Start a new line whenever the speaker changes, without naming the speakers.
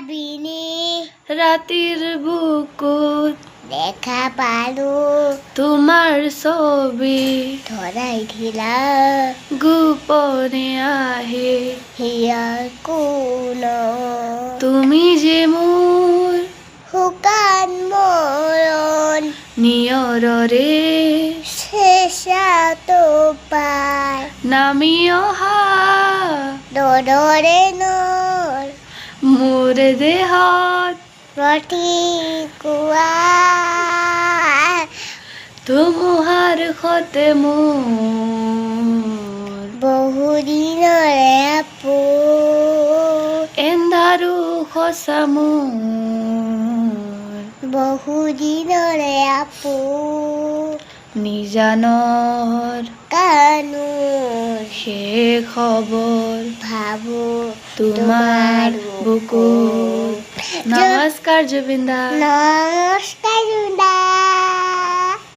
ভাবিনি
রাতির বুকুত
দেখা পালো
তোমার ছবি
ধরাই দিলা
গোপনে আহে
হিয়ার কোন
তুমি যে মোৰ
শুকান মৰণ
নিয়ৰৰে
শেষাতো পায়
নামি অহা
দৰে নৰ
মোৰ দেহত
প্ৰতিকুৱা
ধুমুহাৰ সতে মোৰ
বহুদিনৰে আপোন
এন্ধাৰো সঁচা মোৰ
বহুদিনৰে আপোন
নিজানৰ
কানুৰ
শেষ খবৰ
ভাবো
তোমাৰ বুকুত নমস্কাৰ জুবিন দা
নমস্কাৰ